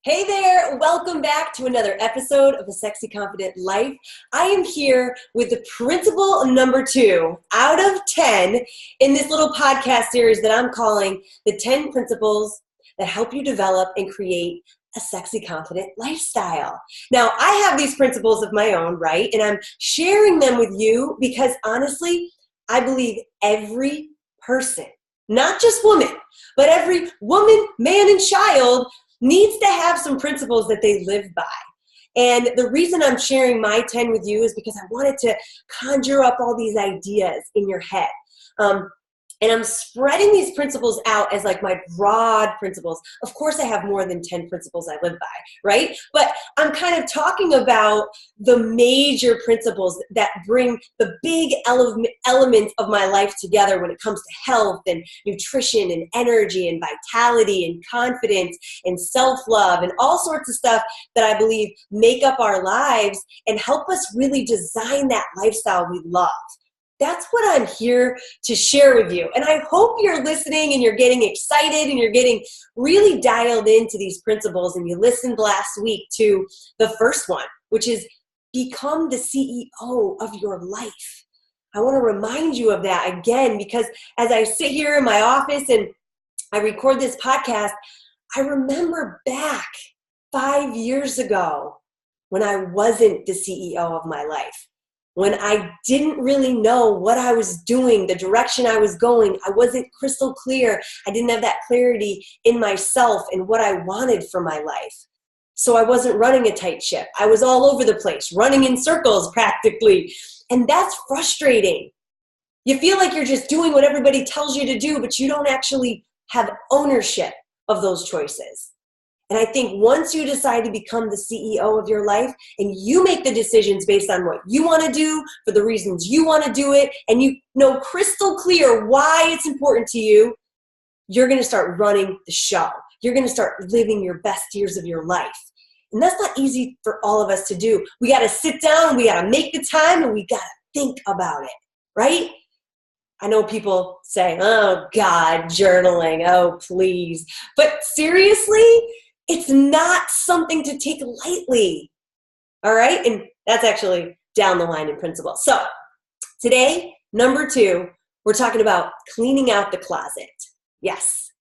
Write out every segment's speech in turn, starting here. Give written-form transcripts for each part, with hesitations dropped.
Hey there, welcome back to another episode of A Sexy Confident Life. I am here with the principle number 2 out of 10 in this little podcast series that I'm calling the 10 principles that help you develop and create a sexy, confident lifestyle. Now, I have these principles of my own, right? And I'm sharing them with you because honestly, I believe every person, not just woman, but every woman, man, and child needs to have some principles that they live by. And the reason I'm sharing my 10 with you is because I wanted to conjure up all these ideas in your head. And I'm spreading these principles out as like my broad principles. Of course, I have more than 10 principles I live by, right? But I'm kind of talking about the major principles that bring the big elements of my life together when it comes to health and nutrition and energy and vitality and confidence and self-love and all sorts of stuff that I believe make up our lives and help us really design that lifestyle we love. That's what I'm here to share with you. And I hope you're listening and you're getting excited and you're getting really dialed into these principles. And you listened last week to the first one, which is become the CEO of your life. I want to remind you of that again, because as I sit here in my office and I record this podcast, I remember back 5 years ago when I wasn't the CEO of my life. When I didn't really know what I was doing, the direction I was going, I wasn't crystal clear. I didn't have that clarity in myself and what I wanted for my life. So I wasn't running a tight ship. I was all over the place, running in circles practically. And that's frustrating. You feel like you're just doing what everybody tells you to do, but you don't actually have ownership of those choices. And I think once you decide to become the CEO of your life and you make the decisions based on what you want to do for the reasons you want to do it, and you know crystal clear why it's important to you, you're going to start running the show. You're going to start living your best years of your life. And that's not easy for all of us to do. We got to sit down, we got to make the time, and we got to think about it, right? I know people say, oh God, journaling, oh please. But seriously, it's not something to take lightly, all right? And that's actually down the line in principle. So today, number 2, we're talking about cleaning out the closet. Yes.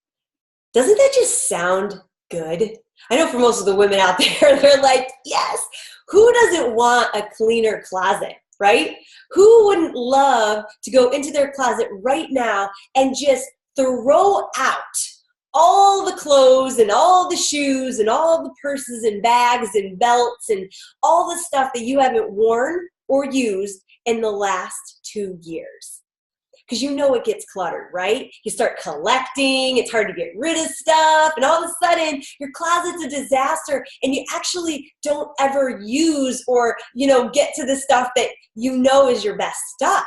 Doesn't that just sound good? I know for most of the women out there, they're like, yes, who doesn't want a cleaner closet, right? Who wouldn't love to go into their closet right now and just throw out all the clothes and all the shoes and all the purses and bags and belts and all the stuff that you haven't worn or used in the last 2 years? Because you know it gets cluttered, right? You start collecting, it's hard to get rid of stuff, and all of a sudden your closet's a disaster and you actually don't ever use or, get to the stuff that you know is your best stuff.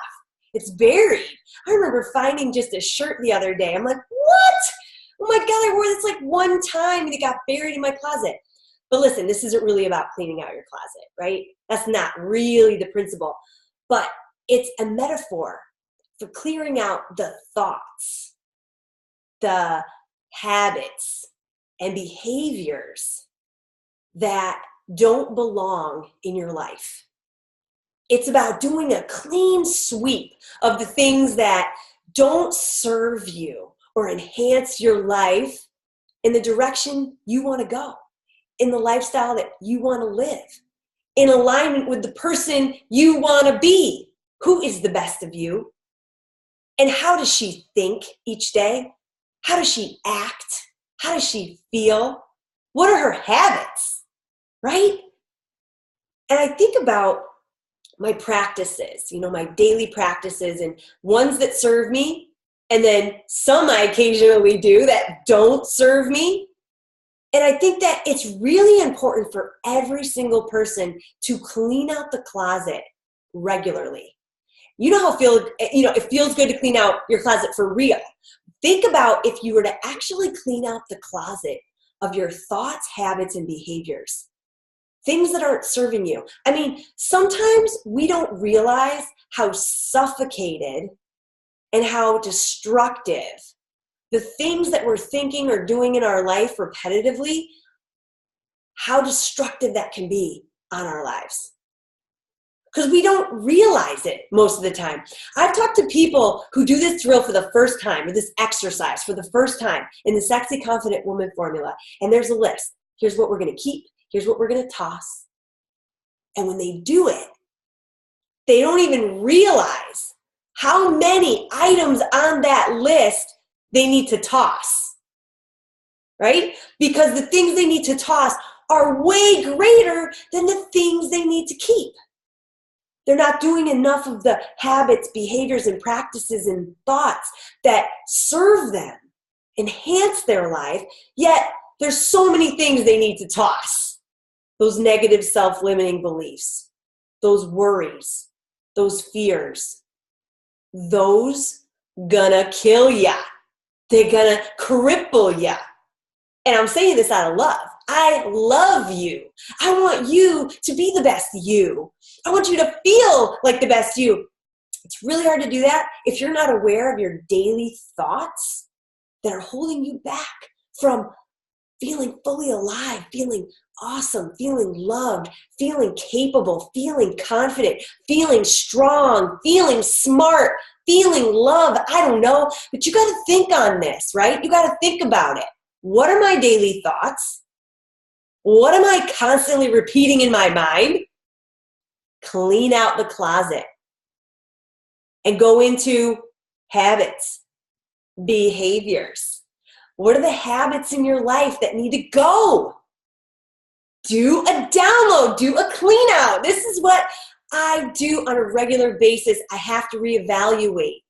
It's buried. I remember finding just a shirt the other day. I'm like, what? Oh my God, I wore this like one time and it got buried in my closet. But listen, this isn't really about cleaning out your closet, right? That's not really the principle. But it's a metaphor for clearing out the thoughts, the habits, and behaviors that don't belong in your life. It's about doing a clean sweep of the things that don't serve you or enhance your life in the direction you want to go, in the lifestyle that you want to live, in alignment with the person you want to be. Who is the best of you? And how does she think each day? How does she act? How does she feel? What are her habits, right? And I think about my practices, my daily practices, and ones that serve me, and then some I occasionally do that don't serve me. And I think that it's really important for every single person to clean out the closet regularly. You know how it feels good to clean out your closet for real. Think about if you were to actually clean out the closet of your thoughts, habits, and behaviors. Things that aren't serving you. I mean, sometimes we don't realize how suffocated and how destructive the things that we're thinking or doing in our life repetitively how destructive that can be on our lives. Because we don't realize it most of the time. I've talked to people who do this drill for the first time, or this exercise for the first time in the Sexy Confident Woman formula. And there's a list. Here's what we're going to keep. Here's what we're going to toss. And when they do it, they don't even realize how many items on that list they need to toss, right? Because the things they need to toss are way greater than the things they need to keep. They're not doing enough of the habits, behaviors, and practices and thoughts that serve them, enhance their life, yet there's so many things they need to toss. Those negative self-limiting beliefs, those worries, those fears, those gonna kill ya. They're gonna cripple ya. And I'm saying this out of love. I love you. I want you to be the best you. I want you to feel like the best you. It's really hard to do that if you're not aware of your daily thoughts that are holding you back from feeling fully alive, feeling awesome, feeling loved, feeling capable, feeling confident, feeling strong, feeling smart, feeling love. I don't know, but you got to think on this, right? You got to think about it. What are my daily thoughts? What am I constantly repeating in my mind? Clean out the closet and go into habits, behaviors. What are the habits in your life that need to go? Do a download, do a clean out. This is what I do on a regular basis. I have to reevaluate,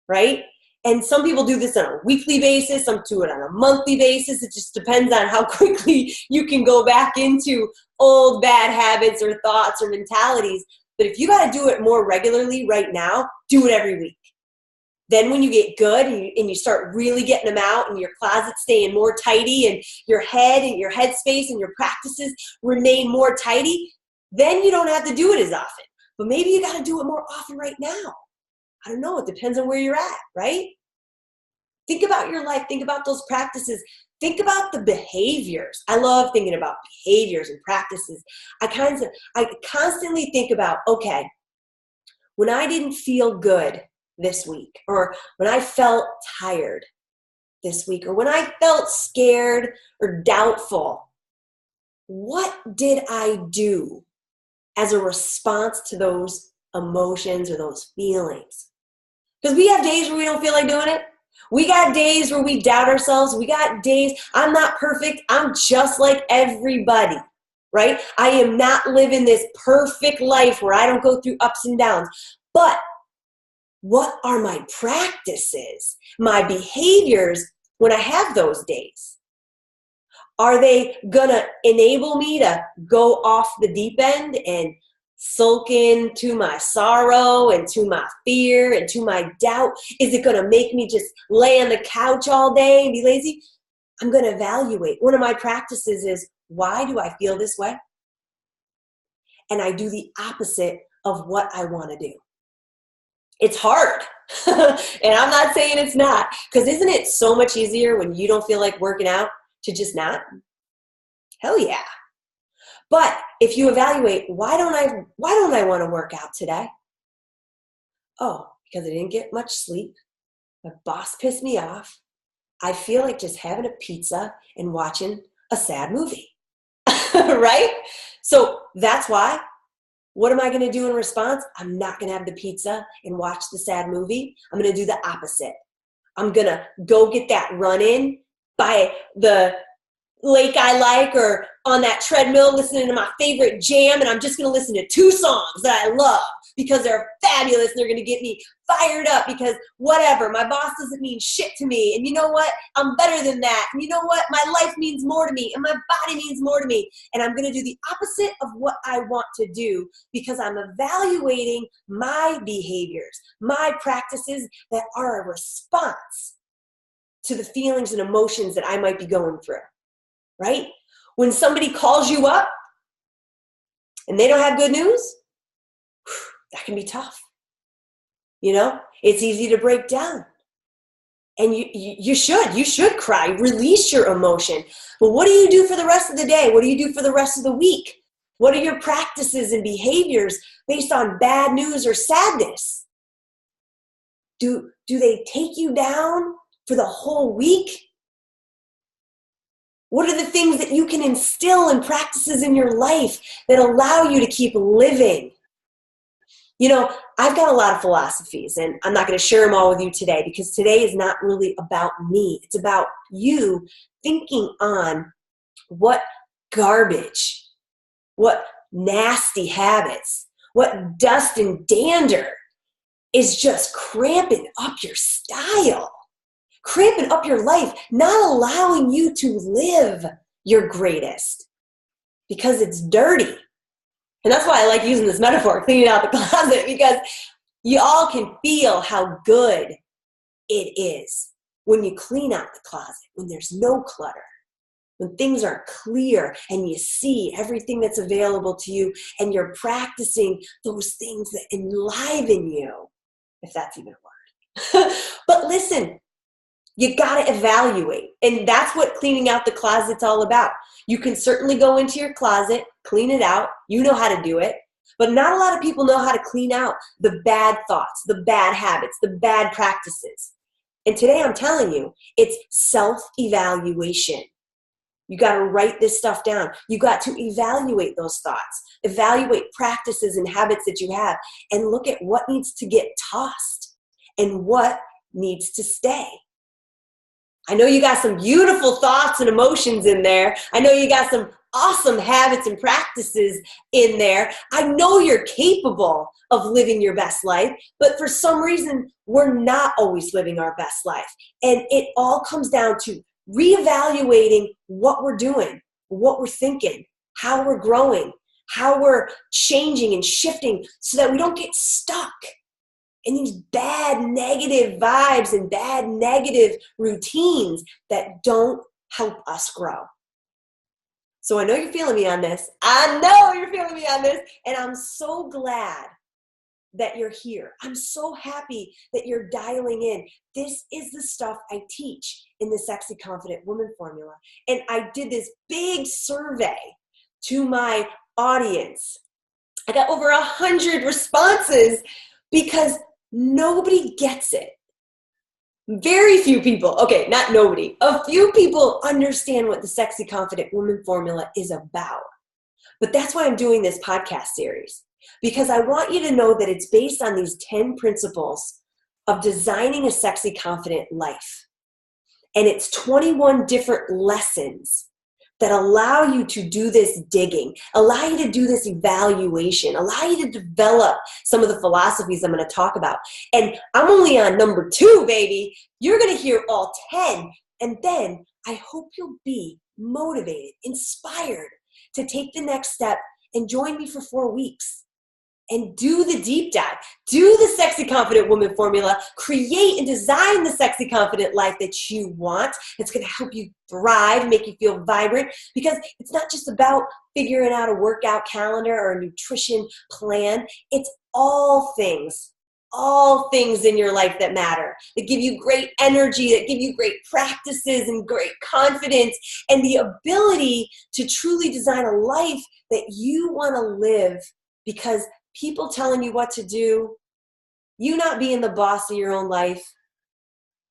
right? And some people do this on a weekly basis, some do it on a monthly basis. It just depends on how quickly you can go back into old bad habits or thoughts or mentalities. But if you got to do it more regularly right now, do it every week. Then when you get good and you start really getting them out and your closet staying more tidy and your head and your headspace and your practices remain more tidy, then you don't have to do it as often. But maybe you got to do it more often right now. I don't know. It depends on where you're at, right? Think about your life. Think about those practices. Think about the behaviors. I love thinking about behaviors and practices. I constantly think about, okay, when I didn't feel good this week, or when I felt tired this week, or when I felt scared or doubtful, what did I do as a response to those emotions or those feelings? Because we have days where we don't feel like doing it. We got days where we doubt ourselves. We got days, I'm not perfect. I'm just like everybody, right? I am not living this perfect life where I don't go through ups and downs. But what are my practices, my behaviors when I have those days? Are they gonna enable me to go off the deep end and sulk into my sorrow and to my fear and to my doubt? Is it going to make me just lay on the couch all day and be lazy? I'm going to evaluate. One of my practices is, why do I feel this way? And I do the opposite of what I want to do. It's hard. And I'm not saying it's not, because isn't it so much easier when you don't feel like working out to just not? Hell yeah. But if you evaluate, why don't I want to work out today? Oh, because I didn't get much sleep. My boss pissed me off. I feel like just having a pizza and watching a sad movie, right? So that's why. What am I going to do in response? I'm not going to have the pizza and watch the sad movie. I'm going to do the opposite. I'm going to go get that run in by the lake I like, or on that treadmill listening to my favorite jam, and I'm just going to listen to 2 songs that I love because they're fabulous and they're going to get me fired up, because whatever, my boss doesn't mean shit to me, and you know what, I'm better than that, and you know what, my life means more to me and my body means more to me, and I'm going to do the opposite of what I want to do because I'm evaluating my behaviors, my practices that are a response to the feelings and emotions that I might be going through. Right? When somebody calls you up and they don't have good news, that can be tough. You know, it's easy to break down. And you should cry, release your emotion. But what do you do for the rest of the day? What do you do for the rest of the week? What are your practices and behaviors based on bad news or sadness? Do they take you down for the whole week? What are the things that you can instill and practices in your life that allow you to keep living? I've got a lot of philosophies, and I'm not going to share them all with you today because today is not really about me. It's about you thinking on what garbage, what nasty habits, what dust and dander is just cramping up your style, cramping up your life, not allowing you to live your greatest because it's dirty. And that's why I like using this metaphor, cleaning out the closet, because you all can feel how good it is when you clean out the closet, when there's no clutter, when things are clear and you see everything that's available to you and you're practicing those things that enliven you, if that's even a word. But listen, you got to evaluate. And that's what cleaning out the closet's all about. You can certainly go into your closet, clean it out. You know how to do it. But not a lot of people know how to clean out the bad thoughts, the bad habits, the bad practices. And today I'm telling you, it's self-evaluation. You got to write this stuff down. You got to evaluate those thoughts, evaluate practices and habits that you have, and look at what needs to get tossed and what needs to stay. I know you got some beautiful thoughts and emotions in there. I know you got some awesome habits and practices in there. I know you're capable of living your best life, but for some reason, we're not always living our best life. And it all comes down to reevaluating what we're doing, what we're thinking, how we're growing, how we're changing and shifting so that we don't get stuck in these bad negative vibes and bad negative routines that don't help us grow. So I know you're feeling me on this. I know you're feeling me on this. And I'm so glad that you're here. I'm so happy that you're dialing in. This is the stuff I teach in the Sexy Confident Woman Formula. And I did this big survey to my audience. I got over 100 responses because nobody gets it. Very few people, okay, not nobody, a few people understand what the Sexy Confident Woman Formula is about. But that's why I'm doing this podcast series, because I want you to know that it's based on these 10 principles of designing a sexy, confident life. And it's 21 different lessons that allow you to do this digging, allow you to do this evaluation, allow you to develop some of the philosophies I'm going to talk about. And I'm only on number 2, baby. You're going to hear all 10. And then I hope you'll be motivated, inspired to take the next step and join me for 4 weeks. And do the deep dive, do the Sexy Confident Woman Formula, create and design the sexy confident life that you want. It's going to help you thrive, make you feel vibrant, because it's not just about figuring out a workout calendar or a nutrition plan. It's all things in your life that matter, that give you great energy, that give you great practices and great confidence and the ability to truly design a life that you want to live, because people telling you what to do, you not being the boss of your own life,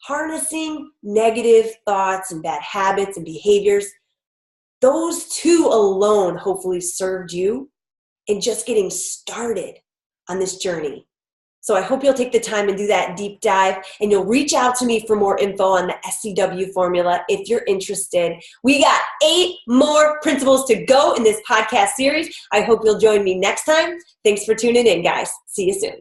harnessing negative thoughts and bad habits and behaviors, those 2 alone hopefully served you in just getting started on this journey. So I hope you'll take the time and do that deep dive, and you'll reach out to me for more info on the SCW formula if you're interested. We got 8 more principles to go in this podcast series. I hope you'll join me next time. Thanks for tuning in, guys. See you soon.